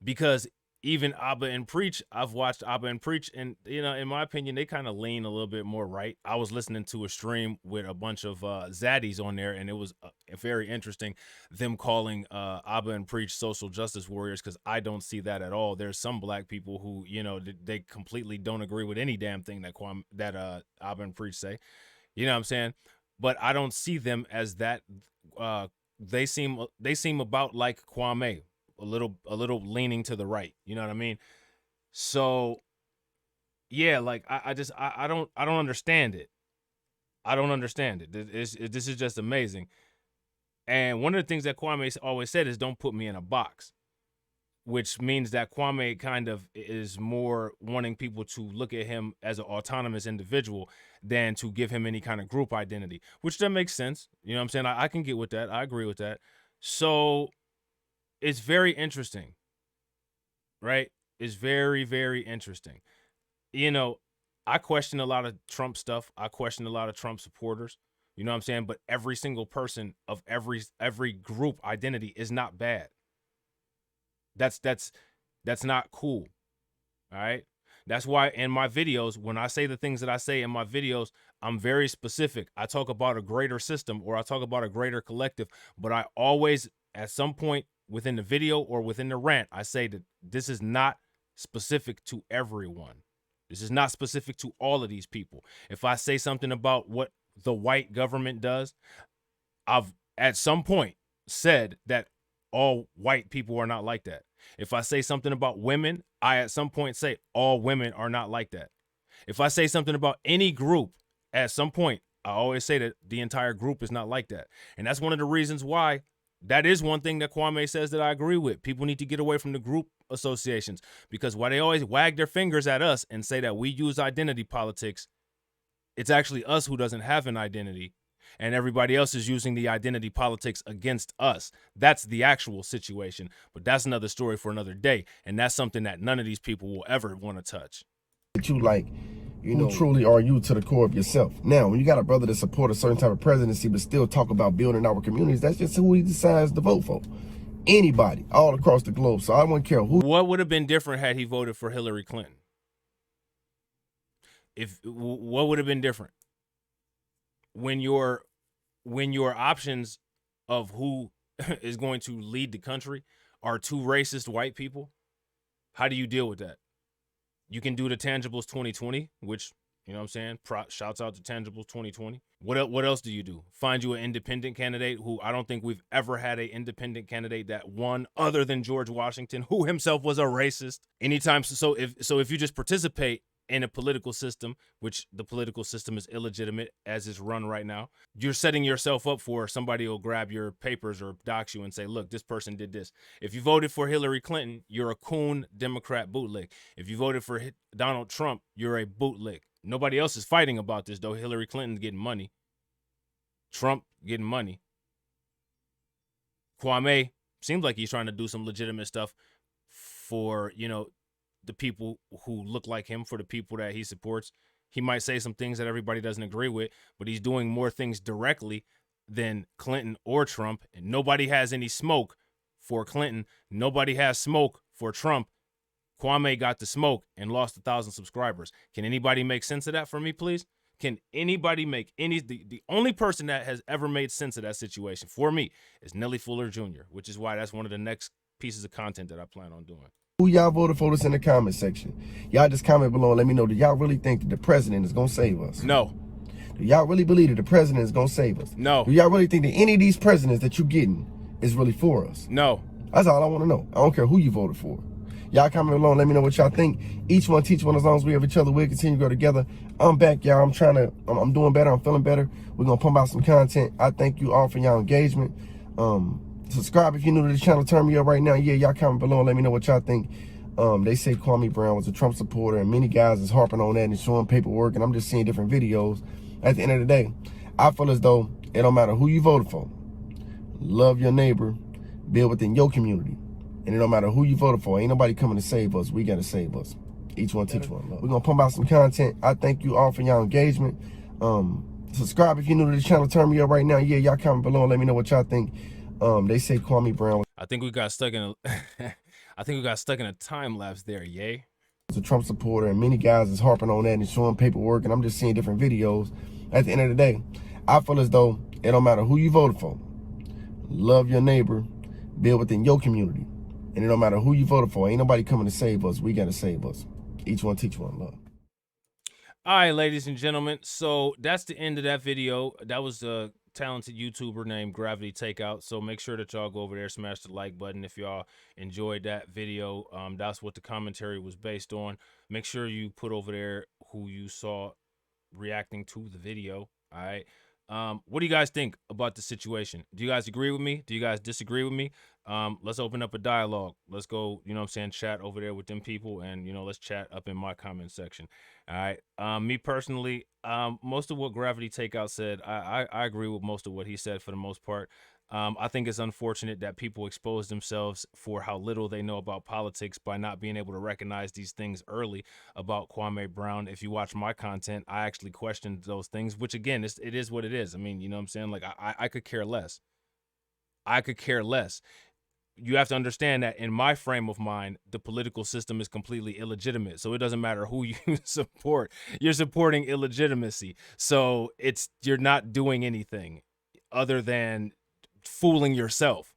because even Abba and Preach, I've watched Abba and Preach, and, you know, in my opinion, they kind of lean a little bit more right. I was listening to a stream with a bunch of zaddies on there, and it was very interesting, them calling Abba and Preach social justice warriors, because I don't see that at all. There's some black people who, you know, they completely don't agree with any damn thing that Abba and Preach say. You know what I'm saying? But I don't see them as that. They seem about like Kwame, a little leaning to the right. You know what I mean? So yeah, like I don't understand it. I don't understand it. This is just amazing. And one of the things that Kwame always said is, don't put me in a box, which means that Kwame kind of is more wanting people to look at him as an autonomous individual than to give him any kind of group identity, which that makes sense. You know what I'm saying? I can get with that. I agree with that. So it's very interesting, right? It's very, very interesting. You know, I question a lot of Trump stuff. I question a lot of Trump supporters. You know what I'm saying? But every single person of every group identity is not bad. That's not cool. All right? That's why in my videos, when I say the things that I say in my videos, I'm very specific. I talk about a greater system or I talk about a greater collective, but I always, at some point within the video or within the rant, I say that this is not specific to everyone. This is not specific to all of these people. If I say something about what the white government does, I've at some point said that all white people are not like that. If I say something about women, I at some point say all women are not like that. If I say something about any group, at some point, I always say that the entire group is not like that. And that's one of the reasons why that is one thing that Kwame says that I agree with. People need to get away from the group associations, because while they always wag their fingers at us and say that we use identity politics, it's actually us who doesn't have an identity, and everybody else is using the identity politics against us. That's the actual situation, but that's another story for another day, and that's something that none of these people will ever want to touch. You like, you know, who truly are you to the core of yourself. Now, when you got a brother that support a certain type of presidency but still talk about building our communities, that's just who he decides to vote for. Anybody all across the globe. So I wouldn't care who. What would have been different had he voted for Hillary Clinton? What would have been different? When your options of who is going to lead the country are two racist white people, how do you deal with that? You can do the Tangibles 2020, which, you know what I'm saying, shouts out to Tangibles 2020. What else do you do? Find you an independent candidate, who I don't think we've ever had an independent candidate that won other than George Washington, who himself was a racist. Anytime, so if you just participate in a political system, which the political system is illegitimate as it's run right now, you're setting yourself up for somebody will grab your papers or dox you and say, look, this person did this. If you voted for Hillary Clinton, you're a coon Democrat bootleg. If you voted for Donald Trump, you're a bootleg. Nobody else is fighting about this, though. Hillary Clinton's getting money. Trump getting money. Kwame seems like he's trying to do some legitimate stuff for, the people who look like him, for the people that he supports. He might say some things that everybody doesn't agree with, but he's doing more things directly than Clinton or Trump. And nobody has any smoke for Clinton. Nobody has smoke for Trump. Kwame got the smoke and lost 1,000 subscribers. Can anybody make sense of that for me, please? Can anybody make the only person that has ever made sense of that situation for me is Nelly Fuller Jr., which is why that's one of the next pieces of content that I plan on doing. Who y'all voted for us in the comment section? Y'all just comment below and let me know, do y'all really think that the president is going to save us? No. Do y'all really believe that the president is going to save us? No. Do y'all really think that any of these presidents that you're getting is really for us? No. That's all I want to know. I don't care who you voted for. Y'all comment below and let me know what y'all think. Each one teach one. As long as we have each other, we'll continue to go together. I'm back, y'all. I'm doing better. I'm feeling better. We're going to pump out some content. I thank you all for y'all engagement. Subscribe if you're new to the channel. Turn me up right now. Yeah, y'all comment below and let me know what y'all think. They say Kwame Brown was a Trump supporter, and many guys is harping on that and showing paperwork, and I'm just seeing different videos. At the end of the day, I feel as though it don't matter who you voted for. Love your neighbor. Build within your community. And it don't matter who you voted for. Ain't nobody coming to save us. We got to save us. Each one teach one. We're going to pump out some content. I thank you all for y'all engagement. Subscribe if you're new to the channel. Turn me up right now. Yeah, y'all comment below and let me know what y'all think. They say Kwame Brown. I think we got stuck in a time lapse there, yay. Was a Trump supporter, and many guys is harping on that and showing paperwork, and I'm just seeing different videos. At the end of the day, I feel as though it don't matter who you voted for. Love your neighbor. Build within your community. And it don't matter who you voted for. Ain't nobody coming to save us. We got to save us. Each one teach one. Love. All right, ladies and gentlemen. So that's the end of that video. That was a talented YouTuber named Gravity Takeout. So make sure that y'all go over there, smash the like button if y'all enjoyed that video. That's what the commentary was based on. Make sure you put over there who you saw reacting to the video. All right. What do you guys think about the situation? Do you guys agree with me? Do you guys disagree with me? Let's open up a dialogue. Let's go, chat over there with them people, and, let's chat up in my comment section. All right. Me personally, most of what Gravity Takeout said, I agree with most of what he said for the most part. I think it's unfortunate that people expose themselves for how little they know about politics by not being able to recognize these things early about Kwame Brown. If you watch my content, I actually questioned those things, which again, it is what it is. I mean, you know what I'm saying? Like, I could care less. I could care less. You have to understand that in my frame of mind, the political system is completely illegitimate. So it doesn't matter who you support. You're supporting illegitimacy. So you're not doing anything other than fooling yourself.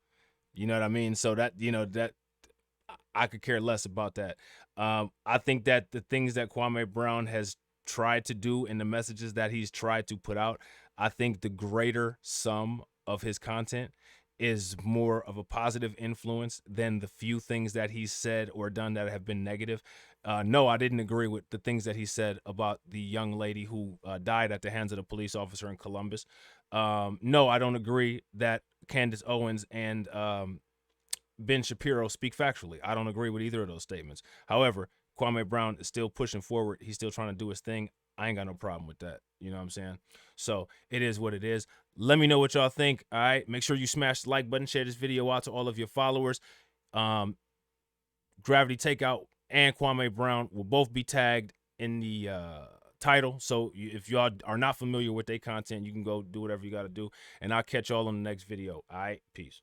You know what I mean? So that I could care less about that. I think that the things that Kwame Brown has tried to do and the messages that he's tried to put out, I think the greater sum of his content is more of a positive influence than the few things that he's said or done that have been negative. No, I didn't agree with the things that he said about the young lady who died at the hands of the police officer in Columbus. No, I don't agree that Candace Owens and Ben Shapiro speak factually. I don't agree with either of those statements. However, Kwame Brown is still pushing forward. He's still trying to do his thing. I ain't got no problem with that. You know what I'm saying? So it is what it is. Let me know what y'all think. All right. Make sure you smash the like button, share this video out to all of your followers. Gravity Takeout and Kwame Brown will both be tagged in the title. So if y'all are not familiar with their content, you can go do whatever you got to do. And I'll catch y'all on the next video. All right. Peace.